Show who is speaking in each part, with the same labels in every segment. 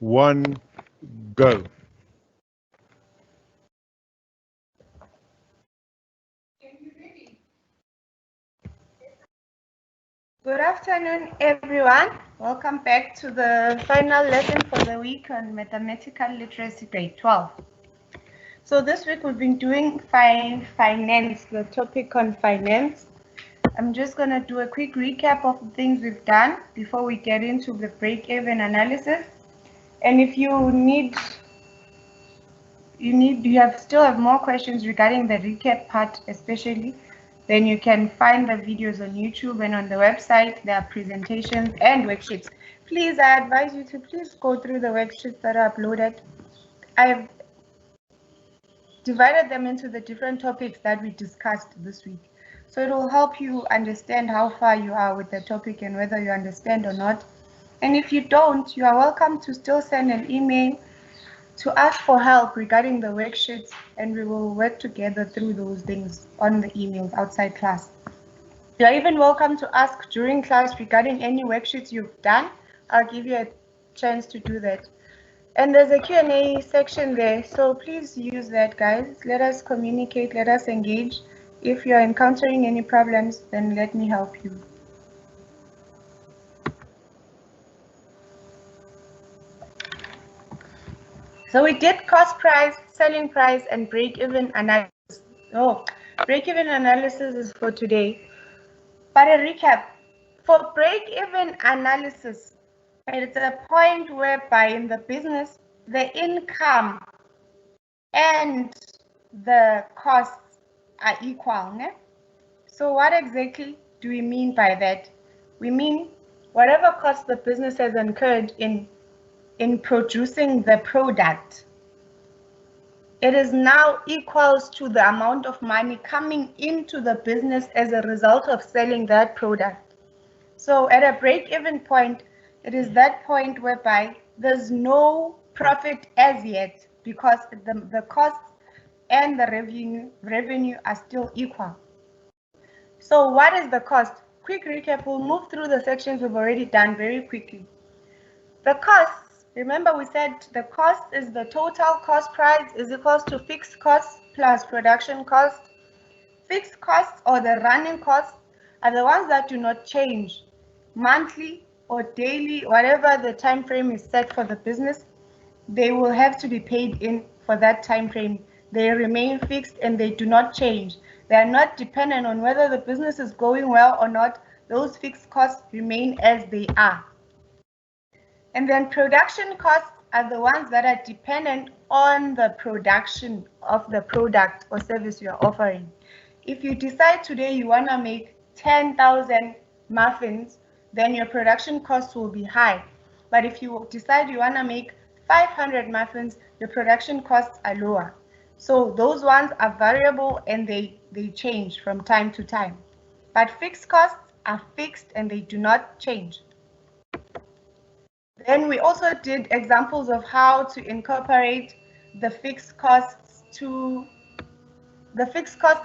Speaker 1: 1, go.
Speaker 2: Good afternoon, everyone. Welcome back to the final lesson for the week on Mathematical Literacy Grade 12. So this week we've been doing finance, the topic on finance. I'm just going to do a quick recap of the things we've done before we get into the break-even analysis. And if you still have more questions regarding the recap part especially, then you can find the videos on YouTube and on the website. There are presentations and worksheets. Please, I advise you to please go through the worksheets that are uploaded. I've divided them into the different topics that we discussed this week. So it will help you understand how far you are with the topic and whether you understand or not. And if you don't, you are welcome to still send an email to ask for help regarding the worksheets, and we will work together through those things on the emails outside class. You are even welcome to ask during class regarding any worksheets you've done. I'll give you a chance to do that. And there's a Q&A section there, so please use that, guys. Let us communicate, let us engage. If you're encountering any problems, then let me help you. So we did cost price, selling price, and break-even analysis. Oh, break-even analysis is for today. But a recap, for break-even analysis, it's a point whereby in the business, the income and the costs are equal. Ne? So what exactly do we mean by that? We mean whatever cost the business has incurred in producing the product, it is now equals to the amount of money coming into the business as a result of selling that product. So at a break-even point, it is that point whereby there's no profit as yet because the costs and the revenue are still equal. So what is the cost? Quick recap, we'll move through the sections we've already done very quickly. The costs, remember we said the cost is the total cost price is equals to fixed costs plus production cost. Fixed costs or the running costs are the ones that do not change monthly or daily, whatever the time frame is set for the business, they will have to be paid in for that time frame. They remain fixed and they do not change. They are not dependent on whether the business is going well or not. Those fixed costs remain as they are. And then production costs are the ones that are dependent on the production of the product or service you are offering. If you decide today you want to make 10,000 muffins, then your production costs will be high. But if you decide you want to make 500 muffins, your production costs are lower. So those ones are variable and they change from time to time. But fixed costs are fixed and they do not change. Then we also did examples of how to incorporate the fixed costs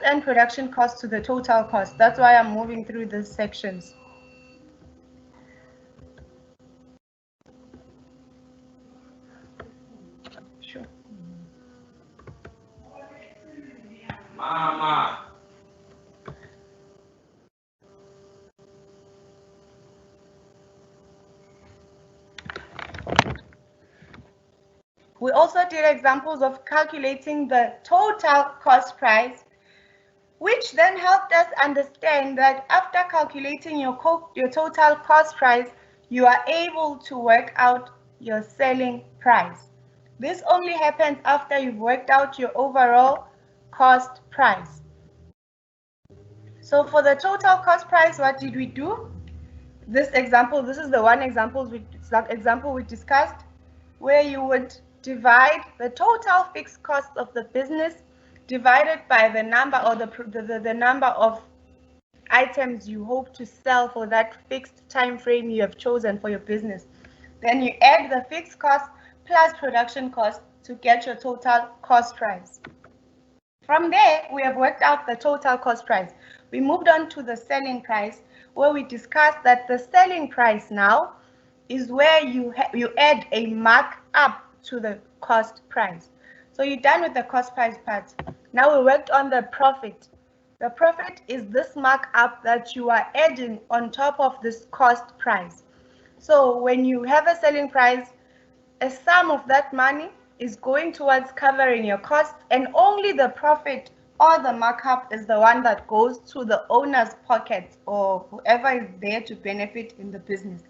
Speaker 2: and production costs to the total cost. That's why I'm moving through these sections. Sure.
Speaker 3: Mama.
Speaker 2: We also did examples of calculating the total cost price, which then helped us understand that after calculating your total cost price, you are able to work out your selling price. This only happens after you've worked out your overall cost price. So for the total cost price, what did we do? This is the one example we discussed, where you would divide the total fixed cost of the business divided by the number or the number of items you hope to sell for that fixed time frame you have chosen for your business. Then you add the fixed cost plus production cost to get your total cost price. From there, we have worked out the total cost price. We moved on to the selling price, where we discussed that the selling price now is where you add a markup to the cost price. So you're done with the cost price part. Now we worked on the profit. The profit is this markup that you are adding on top of this cost price. So when you have a selling price, a sum of that money is going towards covering your costs, and only the profit or the markup is the one that goes to the owner's pocket or whoever is there to benefit in the business.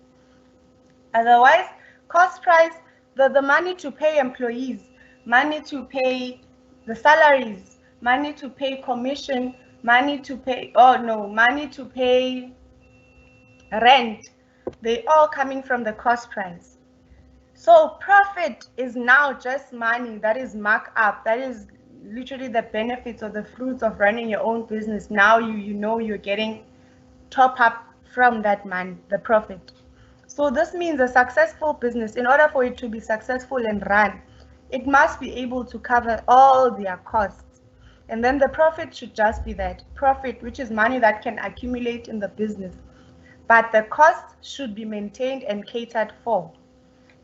Speaker 2: Otherwise, cost price, the money to pay employees, money to pay the salaries, money to pay commission, money to pay, money to pay rent, they all coming from the cost price. So profit is now just money that is marked up. That is literally the benefits or the fruits of running your own business. Now you know you're getting top up from that money, the profit. So this means a successful business, in order for it to be successful and run, it must be able to cover all their costs. And then the profit should just be that profit, which is money that can accumulate in the business. But the costs should be maintained and catered for.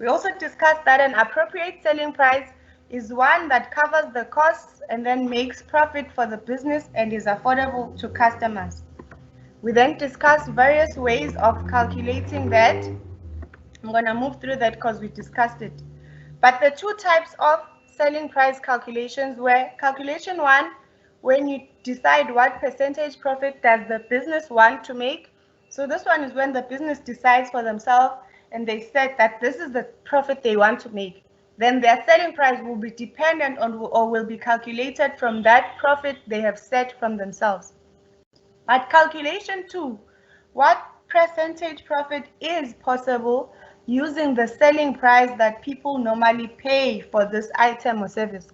Speaker 2: We also discussed that an appropriate selling price is one that covers the costs and then makes profit for the business and is affordable to customers. We then discussed various ways of calculating that. I'm going to move through that because we discussed it. But the two types of selling price calculations were calculation one, when you decide what percentage profit does the business want to make. So this one is when the business decides for themselves and they said that this is the profit they want to make. Then their selling price will be dependent on or will be calculated from that profit they have set from themselves. At calculation two, what percentage profit is possible using the selling price that people normally pay for this item or service.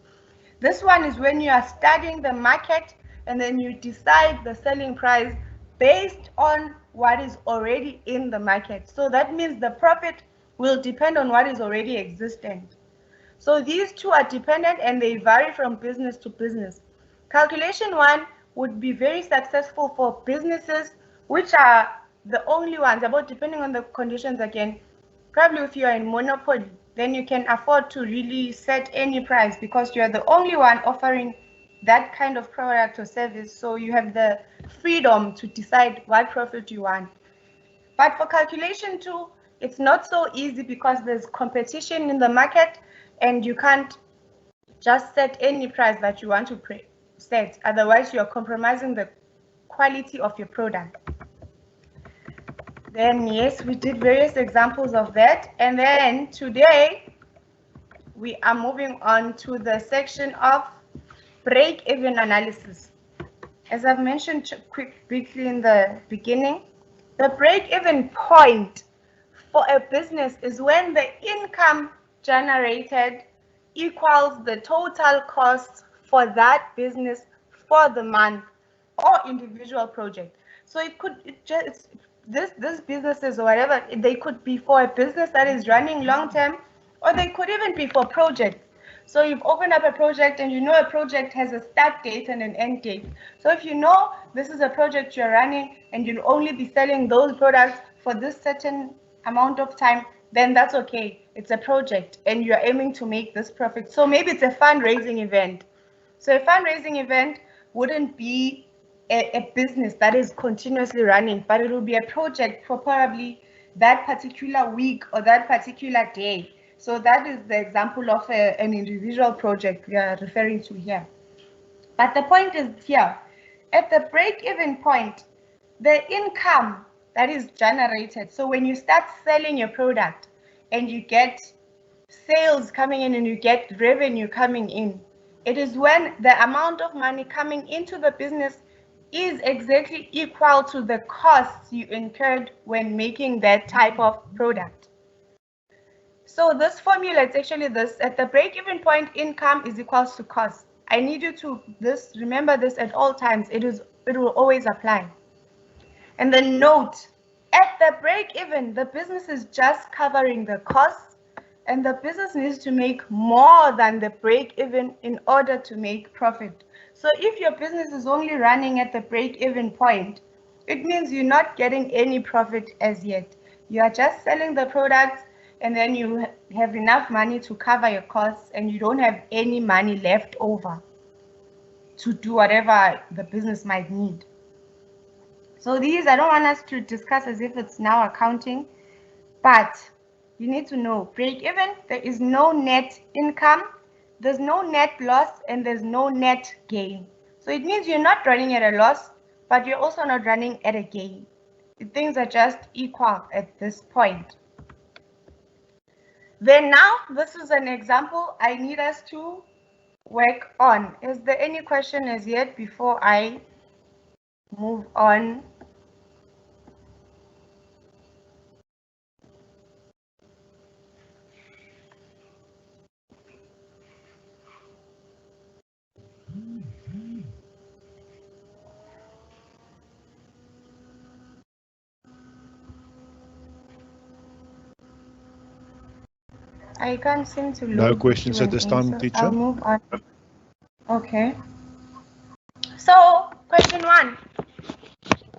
Speaker 2: This one is when you are studying the market and then you decide the selling price based on what is already in the market. So that means the profit will depend on what is already existent. So these two are dependent and they vary from business to business. Calculation one would be very successful for businesses which are the only ones, about depending on the conditions again. Probably if you are in monopoly, then you can afford to really set any price because you are the only one offering that kind of product or service. So you have the freedom to decide what profit you want. But for calculation two, it's not so easy because there's competition in the market and you can't just set any price that you want to set. Otherwise, you're compromising the quality of your product. Then yes, we did various examples of that. And then today, we are moving on to the section of break-even analysis. As I've mentioned briefly in the beginning, the break-even point for a business is when the income generated equals the total cost for that business for the month or individual project. So it could this businesses or whatever, they could be for a business that is running long term, or they could even be for projects. So you've opened up a project and you know a project has a start date and an end date. So if you know this is a project you're running and you'll only be selling those products for this certain amount of time, then that's okay. It's a project and you're aiming to make this profit. So maybe it's a fundraising event. So a fundraising event wouldn't be a business that is continuously running, but it will be a project for probably that particular week or that particular day. So that is the example of an individual project we are referring to here. But the point is here, at the break-even point, the income that is generated, so when you start selling your product and you get sales coming in and you get revenue coming in, it is when the amount of money coming into the business is exactly equal to the costs you incurred when making that type of product. So this formula is actually this: at the break-even point, income is equals to cost. I need you to remember this at all times. It will always apply. And then note, at the break-even, the business is just covering the costs, and the business needs to make more than the break-even in order to make profit. So if your business is only running at the break-even point, it means you're not getting any profit as yet. You are just selling the products, and then you have enough money to cover your costs, and you don't have any money left over to do whatever the business might need. So these, I don't want us to discuss as if it's now accounting, but you need to know, break even, there is no net income, there's no net loss, and there's no net gain. So it means you're not running at a loss, but you're also not running at a gain. Things are just equal at this point. Then now, this is an example I need us to work on. Is there any question as yet before I move on? I can't seem to load.
Speaker 1: No questions at this time,
Speaker 2: so
Speaker 1: teacher.
Speaker 2: I'll move on. Okay. So, question 1.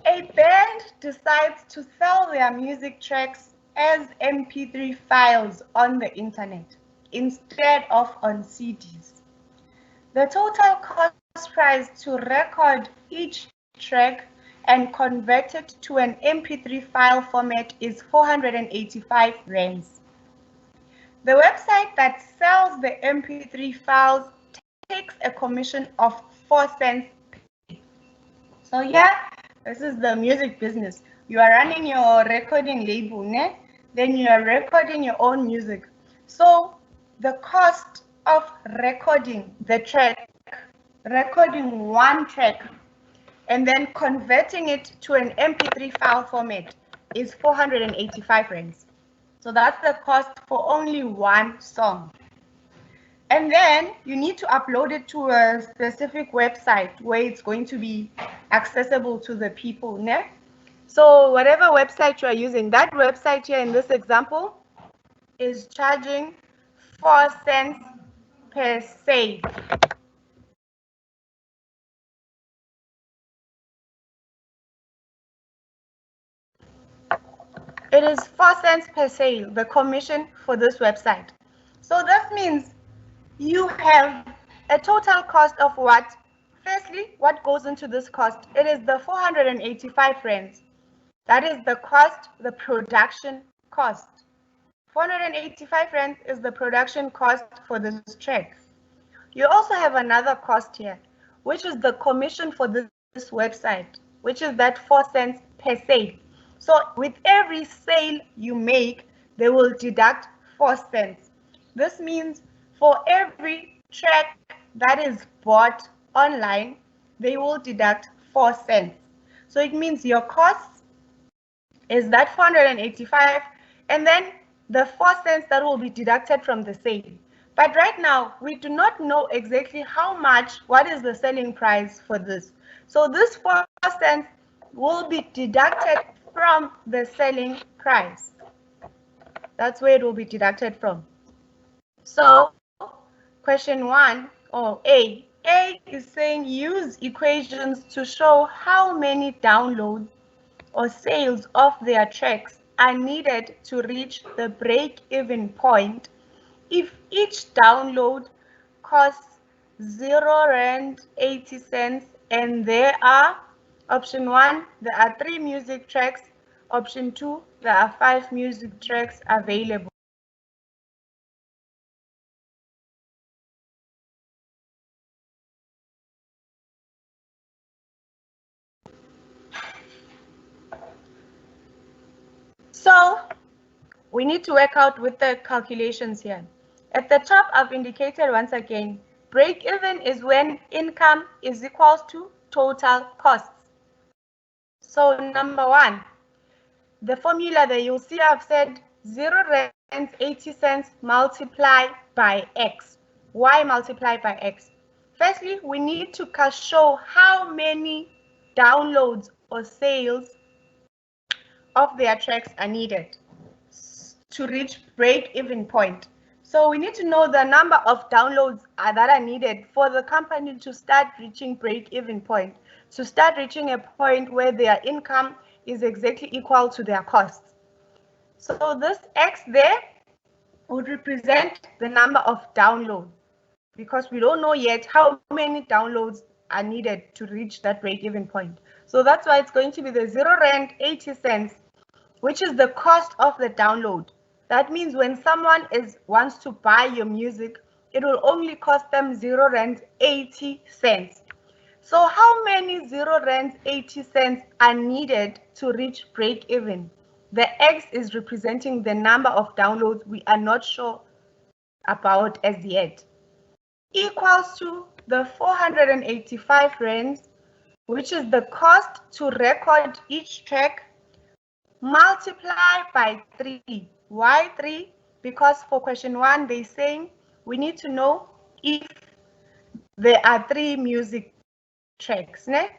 Speaker 2: A band decides to sell their music tracks as MP3 files on the internet instead of on CDs. The total cost price to record each track and convert it to an MP3 file format is 485 rands. The website that sells the MP3 files takes a commission of 4 cents. So yeah, this is the music business. You are running your recording label, né? Then you are recording your own music. So the cost of recording the track, recording one track, and then converting it to an MP3 file format is 485 rands. So that's the cost for only one song. And then you need to upload it to a specific website where it's going to be accessible to the people. Ne? So whatever website you are using, that website here in this example is charging 4 cents per save. It is 4 cents per sale, the commission for this website. So that means you have a total cost of what? Firstly, what goes into this cost? It is the 485 rands. That is the cost, the production cost. 485 rands is the production cost for this track. You also have another cost here, which is the commission for this website, which is that 4 cents per sale. So with every sale you make, they will deduct 4 cents. This means for every track that is bought online, they will deduct 4 cents. So it means your cost is that 485, and then the 4 cents that will be deducted from the sale. But right now, we do not know exactly how much, what is the selling price for this. So this 4 cents will be deducted from the selling price. That's where it will be deducted from. So question 1, or A. A is saying use equations to show how many downloads or sales of their tracks are needed to reach the break-even point if each download costs 0 rand 80 cents and there are, option 1, there are 3 music tracks, option 2, there are 5 music tracks available. So we need to work out with the calculations here. At the top, I've indicated once again, break even is when income is equals to total costs. So number 1, the formula that you'll see I've said 0 rand 80 cents multiplied by X. Why multiply by X? Firstly, we need to show how many downloads or sales of their tracks are needed to reach break-even point. So we need to know the number of downloads that are needed for the company to start reaching break-even point, to start reaching a point where their income is exactly equal to their costs. So this X there would represent the number of downloads, because we don't know yet how many downloads are needed to reach that break-even point. So that's why it's going to be the 0 Rand 80 cents, which is the cost of the download. That means when someone wants to buy your music, it will only cost them 0 Rand 80 cents. So how many 0 Rand 80 cents are needed to reach break even? The X is representing the number of downloads we are not sure about as yet, equals to the 485 rands, which is the cost to record each track, multiplied by 3. Why 3? Because for question 1, they're saying we need to know if there are 3 music tracks. Ne?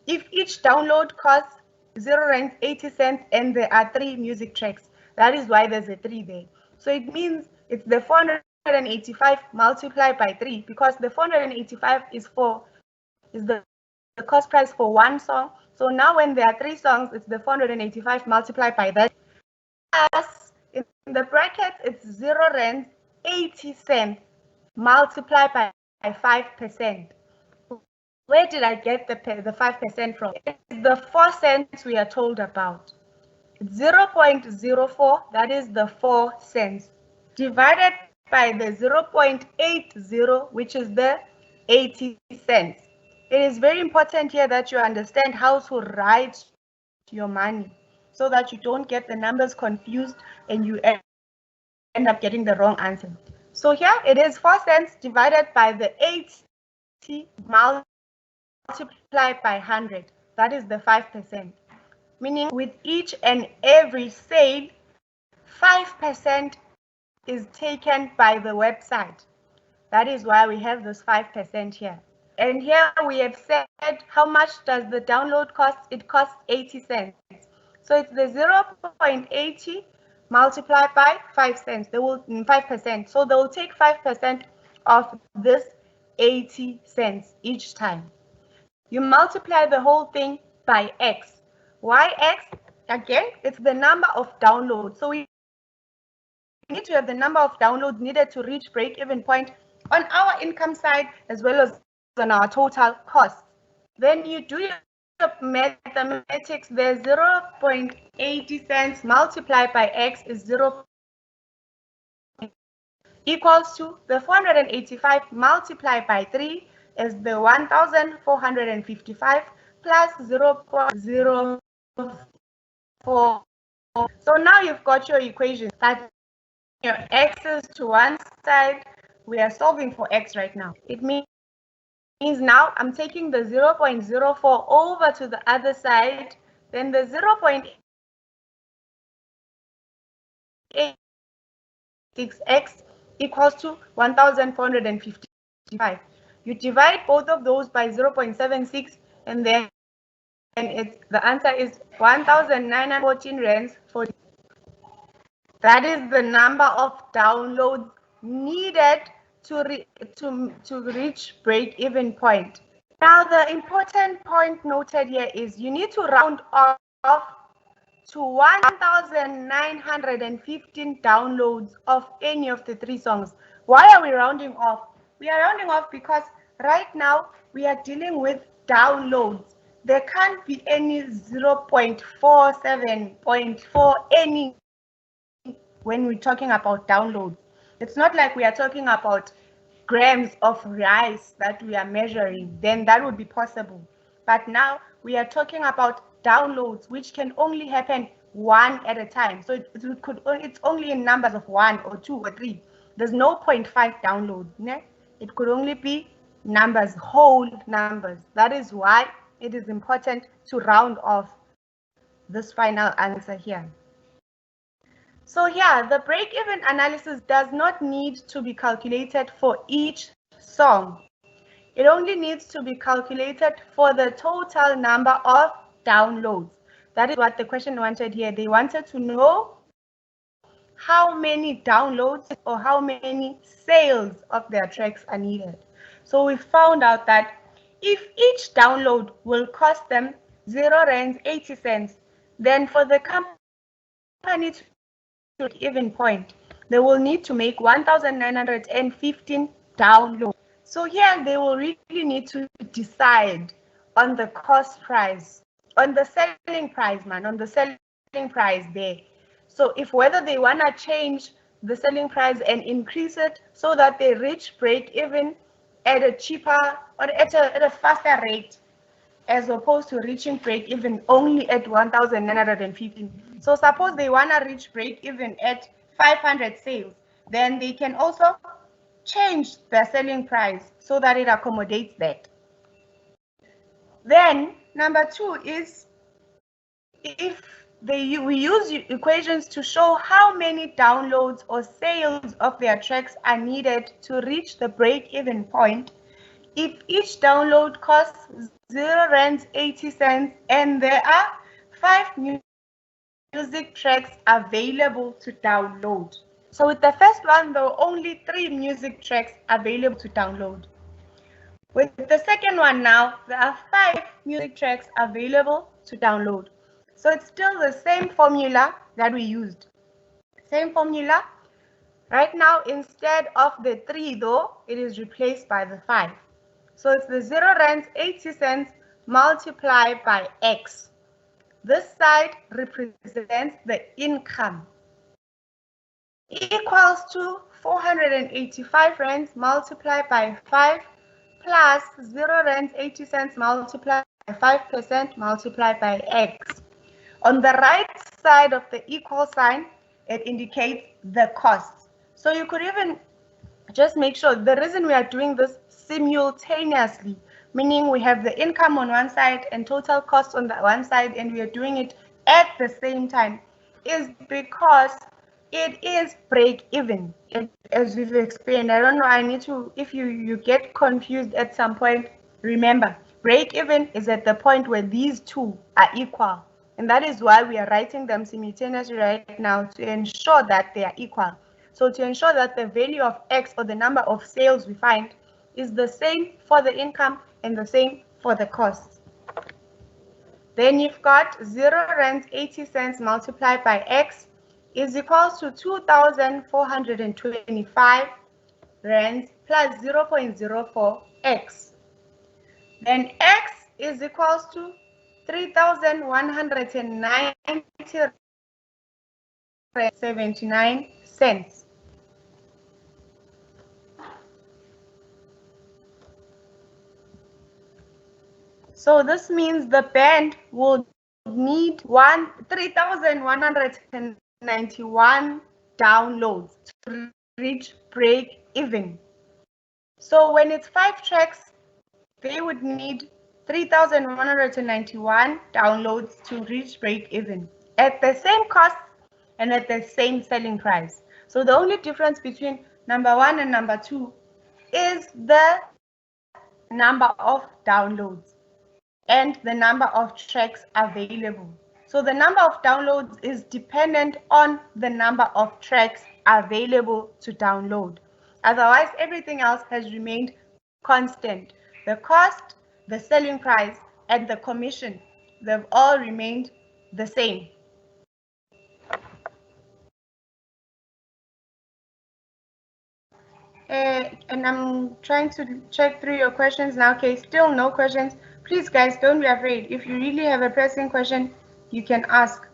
Speaker 2: If each download costs 0 Rand 80 cents and there are 3 music tracks, that is why there's a 3 there. So it means it's the 485 multiplied by 3, because the 485 is the cost price for one song. So now when there are 3 songs, it's the 485 multiplied by that. Plus, in the bracket, it's 0 Rand 80 cents multiplied by 5%. Where did I get the 5% from? It's the 4 cents we are told about. 0.04, that is the 4 cents, divided by the 0.80, which is the 80 cents. It is very important here that you understand how to write your money so that you don't get the numbers confused and you end up getting the wrong answer. So here it is 4 cents divided by the 80 multiplied by 100. That is the 5%. Meaning with each and every sale, 5% is taken by the website. That is why we have this 5% here. And here we have said how much does the download cost? It costs 80 cents. So it's the 0.80 multiplied by 5 cents. They will 5%. So they will take 5% of this 80 cents each time. You multiply the whole thing by X. Why X? Again, it's the number of downloads. So we need to have the number of downloads needed to reach break-even point on our income side as well as on our total costs. Then you do your mathematics. The 0.80 cents multiplied by X is 0 equals to the 485 multiplied by 3 is the 1,455 plus 0.04. So now you've got your equation that your x's to one side. We are solving for x right now. It means now I'm taking the 0.04 over to the other side, then the 0.86x equals to 1,455. You divide both of those by 0.76 and then the answer is 1,914 rands 40. That is the number of downloads needed to reach break-even point. Now, the important point noted here is you need to round off to 1,915 downloads of any of the 3 songs. Why are we rounding off? We are rounding off because right now we are dealing with downloads. There can't be any 0.47.4 any when we're talking about downloads. It's not like we are talking about grams of rice that we are measuring, then that would be possible. But now we are talking about downloads, which can only happen one at a time. So it's only in numbers of 1 or 2 or 3. There's no 0.5 downloads. Ne? It could only be numbers, whole numbers. That is why it is important to round off this final answer here. So here, the break-even analysis does not need to be calculated for each song. It only needs to be calculated for the total number of downloads. That is what the question wanted here. They wanted to know how many downloads or how many sales of their tracks are needed. So we found out that if each download will cost them 0 Rand 80 cents, then for the company to even point, they will need to make 1,915 downloads. So here they will really need to decide on the cost price, on the selling price, on the selling price there. So if whether they want to change the selling price and increase it so that they reach break even at a cheaper or at a faster rate, as opposed to reaching break even only at 1,915. So suppose they want to reach break even at 500 sales, then they can also change their selling price so that it accommodates that. Then number 2 is if we use equations to show how many downloads or sales of their tracks are needed to reach the break-even point. If each download costs 0.80 Rand and there are 5 music tracks available to download. So with the first one, there are only 3 music tracks available to download. With the second one now, there are 5 music tracks available to download. So it's still the same formula that we used. Same formula. Right now, instead of the 3 though, it is replaced by the 5. So it's the 0.80 Rand multiplied by X. This side represents the income. Equals to 485 Rand multiplied by 5 plus 0.80 Rand multiplied by 5% multiplied by X. On the right side of the equal sign, it indicates the cost. So you could even just make sure the reason we are doing this simultaneously, meaning we have the income on one side and total cost on the one side, and we are doing it at the same time, is because it is break even, as we've explained. I don't know, I need to, if you get confused at some point, remember, break even is at the point where these two are equal. And that is why we are writing them simultaneously right now, to ensure that they are equal. So to ensure that the value of X, or the number of sales we find, is the same for the income and the same for the costs. Then you've got 0.80 multiplied by X is equals to 2,425 Rand plus 0.04 X. Then X is equals to 3,190.79 cents. So this means the band will need 3,191 downloads to reach break even. So when it's 5 tracks, they would need 3,191 downloads to reach break even at the same cost and at the same selling price. So the only difference between number 1 and number 2 is the number of downloads and the number of tracks available. So the number of downloads is dependent on the number of tracks available to download. Otherwise, everything else has remained constant. The cost, the selling price, and the commission, they've all remained the same. And I'm trying to check through your questions now. Okay, still no questions. Please, guys, don't be afraid. If you really have a pressing question, you can ask.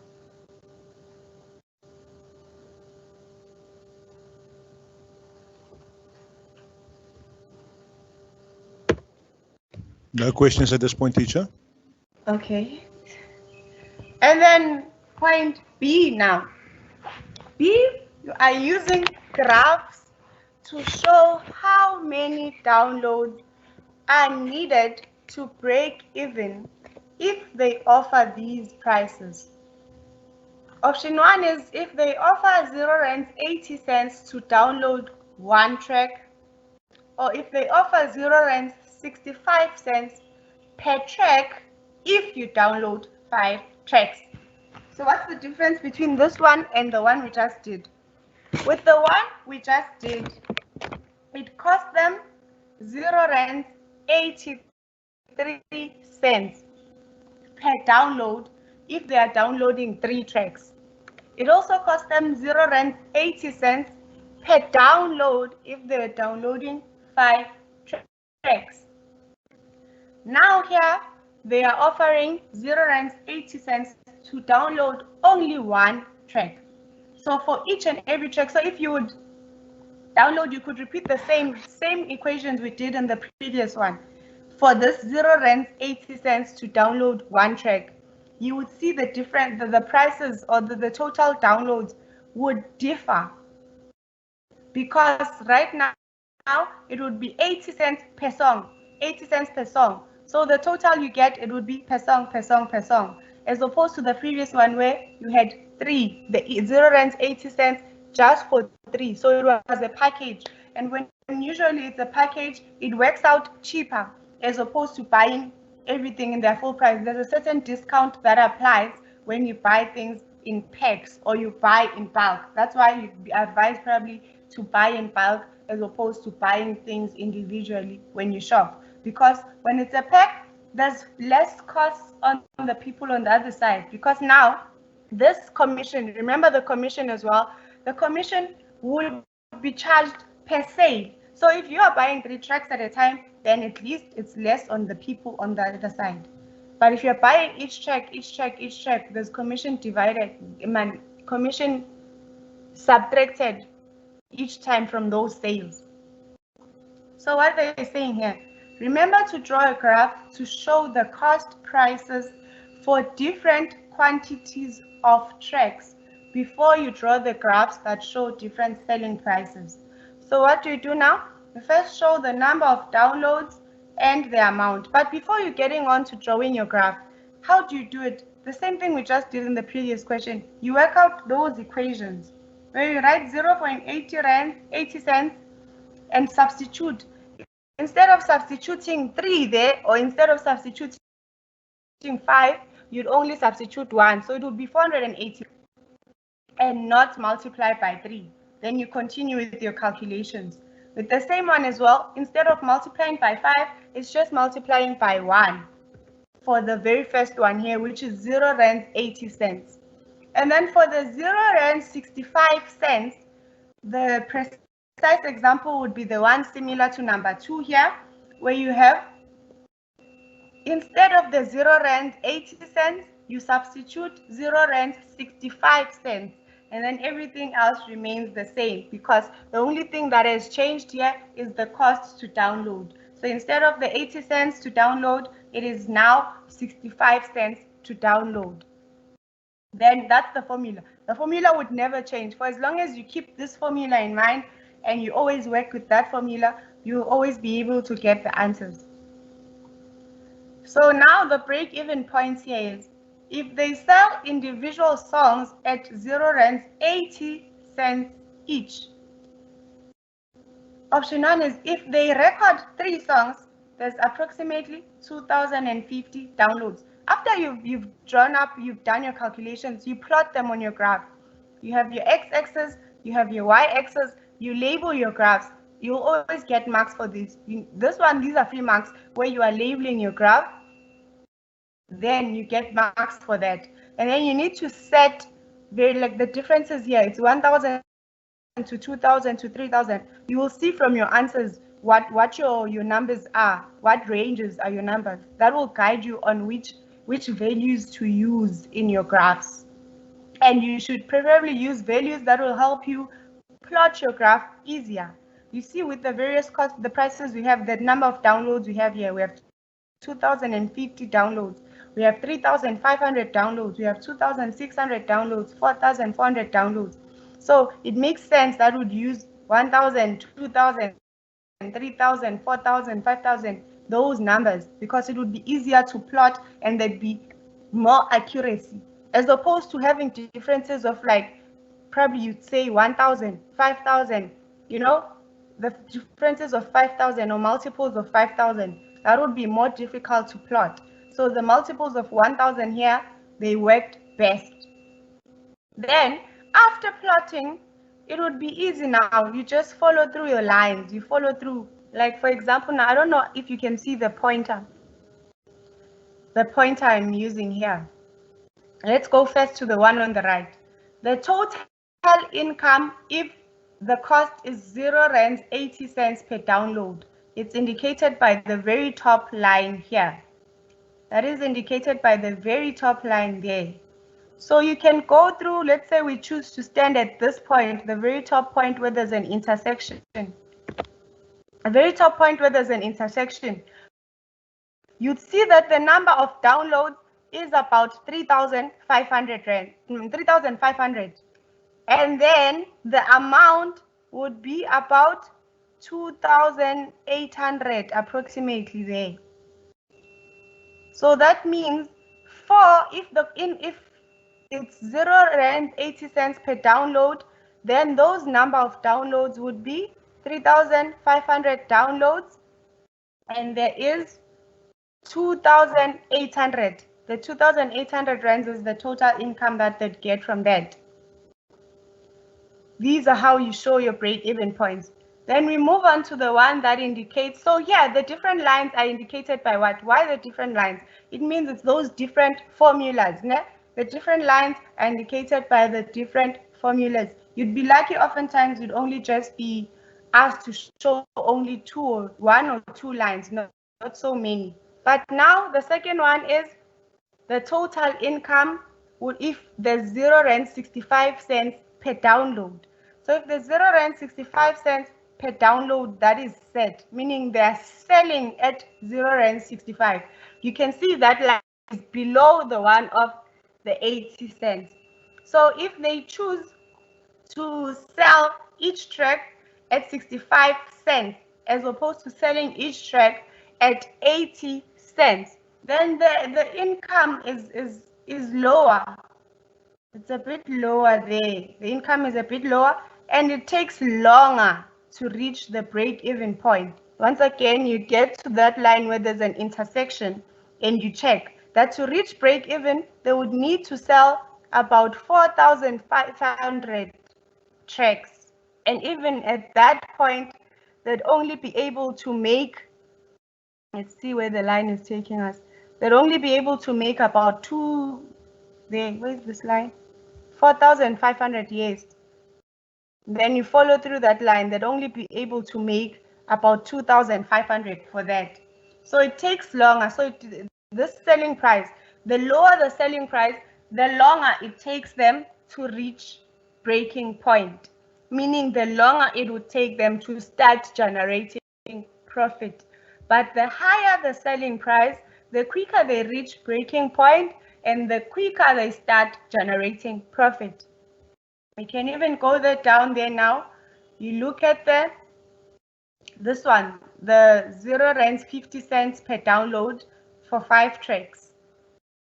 Speaker 1: No questions at this point, teacher.
Speaker 2: Okay. And then point B now. B, you are using graphs to show how many downloads are needed to break even if they offer these prices. Option 1 is if they offer 0.80 to download 1 track, or if they offer 0.65 per track if you download 5 tracks. So what's the difference between this one and the one we just did? With the one we just did, it cost them 0.83 per download if they are downloading 3 tracks. It also cost them 0 rand 80 cents per download if they're downloading 5 tracks. Now here, they are offering 0 rand 80 cents to download only 1 track. So for each and every track, so if you would download, you could repeat the same equations we did in the previous one. For this 0 rand 80 cents to download 1 track, you would see the different, the prices or the total downloads would differ, because right now it would be 80 cents per song, 80 cents per song. So the total you get, it would be per song, per song, per song, as opposed to the previous one where you had 3, the 0 rand 80 cents just for 3. So it was a package, and when usually it's a package, it works out cheaper as opposed to buying everything in their full price. There's a certain discount that applies when you buy things in packs or you buy in bulk. That's why you advise probably to buy in bulk as opposed to buying things individually when you shop, because when it's a pack, there's less costs on the people on the other side, because now this commission, remember the commission as well, the commission will be charged per sale. So if you are buying 3 tracks at a time, then at least it's less on the people on the other side. But if you're buying each track, there's commission divided, commission subtracted each time from those sales. So what they're saying here, remember to draw a graph to show the cost prices for different quantities of tracks before you draw the graphs that show different selling prices. So what do you do now? You first show the number of downloads and the amount. But before you're getting on to drawing your graph, how do you do it? The same thing we just did in the previous question. You work out those equations where you write 0.80 rand 80 cents and substitute. Instead of substituting 3 there, or instead of substituting 5, you'd only substitute 1. So it would be 480 and not multiply by 3. Then you continue with your calculations. With the same one as well, instead of multiplying by 5, it's just multiplying by 1 for the very first one here, which is 0 rand 80 cents. And then for the 0 rand 65 cents, the precise example would be the one similar to number 2 here, where you have, instead of the 0 rand 80 cents, you substitute 0 rand 65 cents. And then everything else remains the same, because the only thing that has changed here is the cost to download. So instead of the 80 cents to download, it is now 65 cents to download. Then that's the formula. The formula would never change. For as long as you keep this formula in mind and you always work with that formula, you'll always be able to get the answers. So now the break-even point here is, if they sell individual songs at 0 rand 80 cents each. Option 1 is, if they record 3 songs, there's approximately 2,050 downloads. After you've drawn up, you've done your calculations, you plot them on your graph. You have your x-axis, you have your y-axis, you label your graphs. You'll always get marks for this. This one, these are free marks where you are labeling your graph. Then you get marks for that. And then you need to set like the differences here. It's 1,000 to 2,000 to 3,000. You will see from your answers what your numbers are, what ranges are your numbers. That will guide you on which values to use in your graphs. And you should preferably use values that will help you plot your graph easier. You see, with the various costs, the prices we have, the number of downloads we have here, we have 2,050 downloads. We have 3,500 downloads. We have 2,600 downloads, 4,400 downloads. So it makes sense that would use 1,000, 2,000, 3,000, 4,000, 5,000, those numbers, because it would be easier to plot and there'd be more accuracy, as opposed to having differences of like, probably you'd say 1,000, 5,000, you know, the differences of 5,000 or multiples of 5,000, that would be more difficult to plot. So the multiples of 1,000 here, they worked best. Then after plotting, it would be easy now. You just follow through your lines. You follow through, like for example, now I don't know if you can see the pointer. The pointer I'm using here. Let's go first to the one on the right. The total income, if the cost is 0 rands 80 cents per download, it's indicated by the very top line here. That is indicated by the very top line there. So you can go through, let's say we choose to stand at this point, the very top point where there's an intersection. A very top point where there's an intersection. You'd see that the number of downloads is about 3,500 rand, 3,500. And then the amount would be about 2,800 approximately there. So that means if it's 0 rand 80 cents per download, then those number of downloads would be 3,500 downloads, and there is 2,800. The 2,800 rands is the total income that they'd get from that. These are how you show your break-even points. Then we move on to the one that indicates, so yeah, the different lines are indicated by what? Why the different lines? It means it's those different formulas. Ne? The different lines are indicated by the different formulas. You'd be lucky oftentimes you'd only just be asked to show only one or two lines, not so many. But now the second one is the total income if there's 0 rand 65 cents per download. So if there's 0 rand 65 cents per download, that is set, meaning they're selling at 0 rand 65. You can see that line is below the one of the 80 cents. So if they choose to sell each track at 65 cents as opposed to selling each track at 80 cents, then the income is lower. It's a bit lower there. The income is a bit lower, and it takes longer to reach the break-even point. Once again, you get to that line where there's an intersection, and you check that to reach break-even, they would need to sell about 4,500 tracks. And even at that point, they'd only be able to make, let's see where the line is taking us. They'd only be able to make about where's this line? 4,500, yes. Then you follow through that line, they'd only be able to make about 2,500 for that. So it takes longer. So this selling price, the lower the selling price, the longer it takes them to reach breaking point, meaning the longer it would take them to start generating profit. But the higher the selling price, the quicker they reach breaking point, and the quicker they start generating profit. We can even go down there now. You look at this one, the 0 rand 50 cents per download for 5 tracks.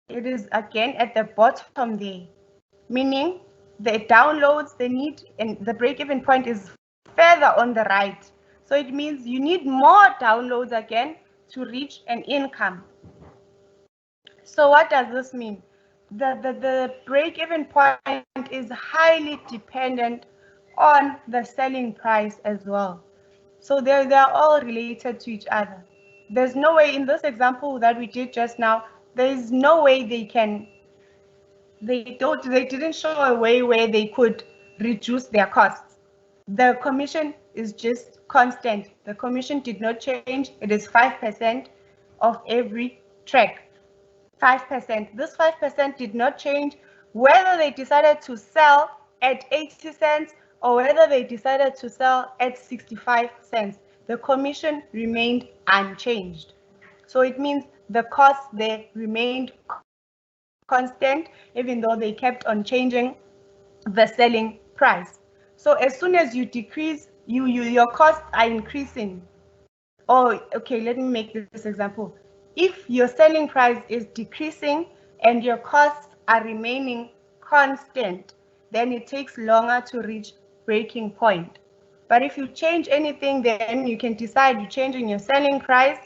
Speaker 2: It is again at the bottom there, meaning the downloads they need, and the break-even point is further on the right. So it means you need more downloads again to reach an income. So what does this mean? The break-even point is highly dependent on the selling price as well. So they're all related to each other. There's no way in this example that we did just now, there is no way they didn't show a way where they could reduce their costs. The commission is just constant. The commission did not change. It is 5% of every track. 5%. This 5% did not change whether they decided to sell at 80 cents or whether they decided to sell at 65 cents. The commission remained unchanged. So it means the cost there remained constant, even though they kept on changing the selling price. So as soon as you decrease, your costs are increasing. Oh, okay, let me make this example. If your selling price is decreasing and your costs are remaining constant, then it takes longer to reach breaking point. But if you change anything, then you can decide you're changing your selling price,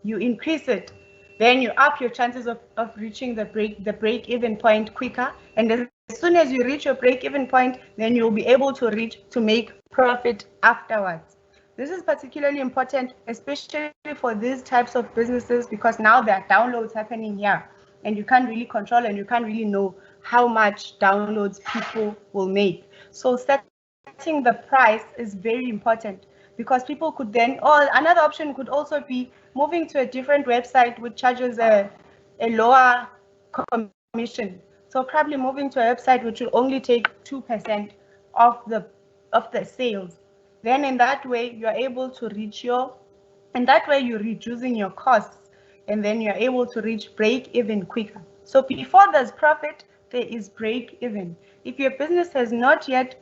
Speaker 2: you increase it, then you up your chances of reaching the break-even point quicker. And as soon as you reach your break-even point, then you'll be able to make profit afterwards. This is particularly important, especially for these types of businesses, because now there are downloads happening here, and you can't really control and you can't really know how much downloads people will make. So setting the price is very important, because people could then, or another option could also be moving to a different website which charges a lower commission. So probably moving to a website which will only take 2% of the sales. Then in that way, you're able to reach and that way you're reducing your costs, and then you're able to reach break even quicker. So before there's profit, there is break even. If your business has not yet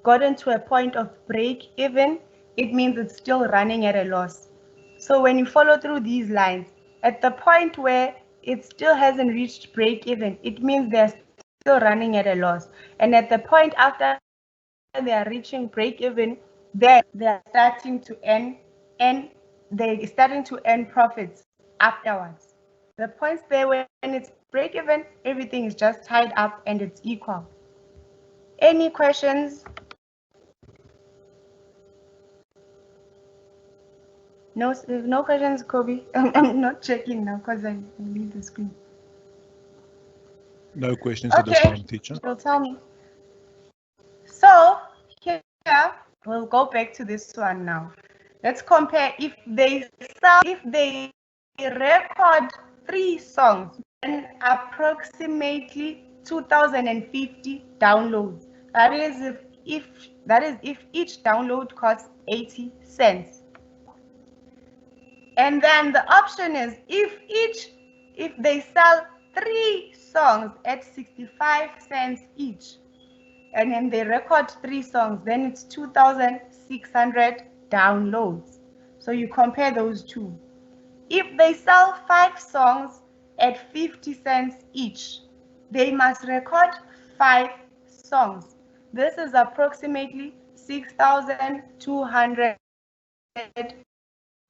Speaker 2: gotten to a point of break even, it means it's still running at a loss. So when you follow through these lines, at the point where it still hasn't reached break even, it means they're still running at a loss. And at the point after they are reaching break even, they're starting to earn profits afterwards. The points there when it's break even, everything is just tied up and it's equal. Any questions? No questions, Kobe. I'm not checking now because I leave the screen.
Speaker 1: No questions at this time, teacher.
Speaker 2: You'll tell me. So here we'll go back to this one now. Let's compare. If they record 3 songs and approximately 2,050 downloads. That is if each download costs 80 cents. And then the option is if they sell 3 songs at 65 cents each, and then they record 3 songs, then it's 2,600 downloads. So you compare those two. If they sell 5 songs at 50 cents each, they must record 5 songs. This is approximately 6,200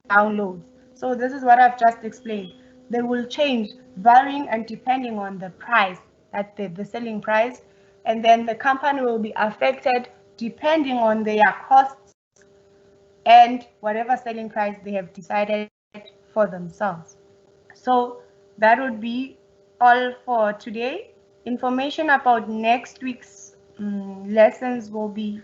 Speaker 2: downloads. So this is what I've just explained. They will change varying and depending on the price, that the selling price, and then the company will be affected depending on their costs and whatever selling price they have decided for themselves. So that would be all for today. Information about next week's lessons will be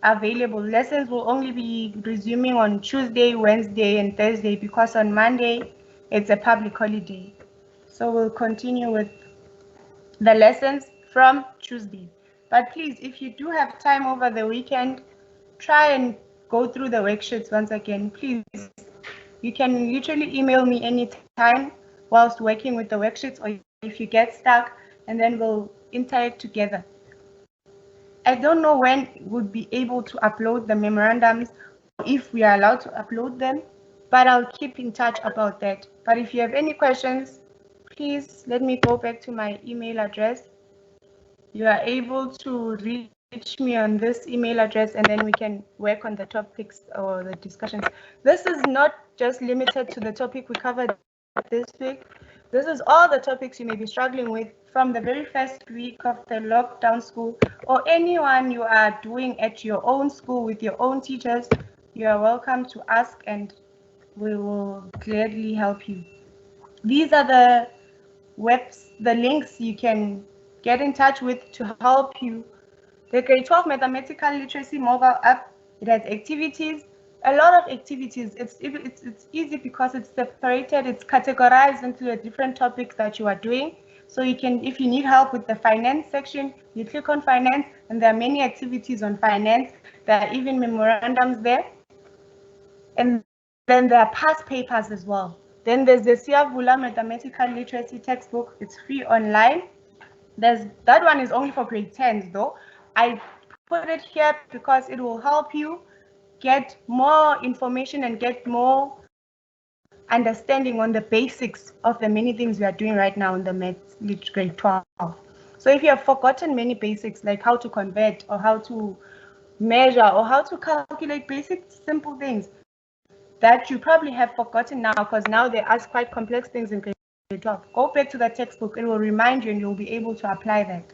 Speaker 2: available. Lessons will only be resuming on Tuesday, Wednesday, and Thursday, because on Monday it's a public holiday. So we'll continue with the lessons from Tuesday. But please, if you do have time over the weekend, try and go through the worksheets once again. Please, you can literally email me anytime whilst working with the worksheets, or if you get stuck, and then we'll interact together. I don't know when we'll be able to upload the memorandums, if we are allowed to upload them, but I'll keep in touch about that. But if you have any questions, please let me go back to my email address. You are able to reach me on this email address, and then we can work on the topics or the discussions. This is not just limited to the topic we covered this week. This is all the topics you may be struggling with from the very first week of the lockdown school, or anyone you are doing at your own school with your own teachers. You are welcome to ask, and we will gladly help you. These are the links you can get in touch with to help you. The Grade 12 Mathematical Literacy mobile app, it has activities, a lot of activities. It's easy because it's separated, it's categorized into the different topics that you are doing. So you can, if you need help with the finance section, you click on finance, and there are many activities on finance. There are even memorandums there. And then there are past papers as well. Then there's the Siyavula Mathematical Literacy textbook. It's free online. That one is only for grade 10s though. I put it here because it will help you get more information and get more understanding on the basics of the many things we are doing right now in the Maths Lit grade 12. So if you have forgotten many basics, like how to convert or how to measure or how to calculate basic simple things that you probably have forgotten now, because now they ask quite complex things in grade 12, go back to the textbook. It will remind you and you'll be able to apply that.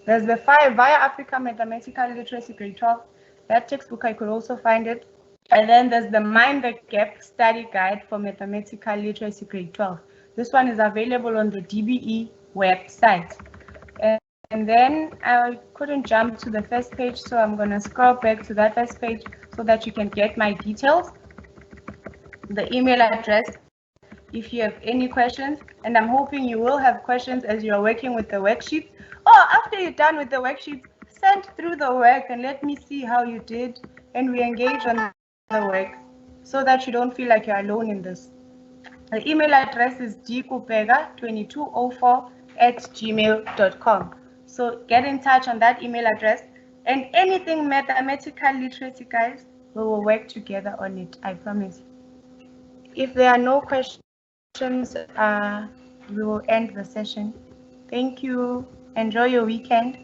Speaker 2: There's the Via Africa Mathematical Literacy grade 12. That textbook, I could also find it. And then there's the Mind the Gap Study Guide for Mathematical Literacy grade 12. This one is available on the DBE website. And then I couldn't jump to the first page, so I'm going to scroll back to that first page so that you can get my details, the email address, if you have any questions. And I'm hoping you will have questions as you're working with the worksheets. Or after you're done with the worksheets, send through the work and let me see how you did, and we engage on the work so that you don't feel like you're alone in this. The email address is dkupega2204@gmail.com. So get in touch on that email address, and anything mathematical literacy, guys, we will work together on it, I promise. If there are no questions, we will end the session. Thank you. Enjoy your weekend.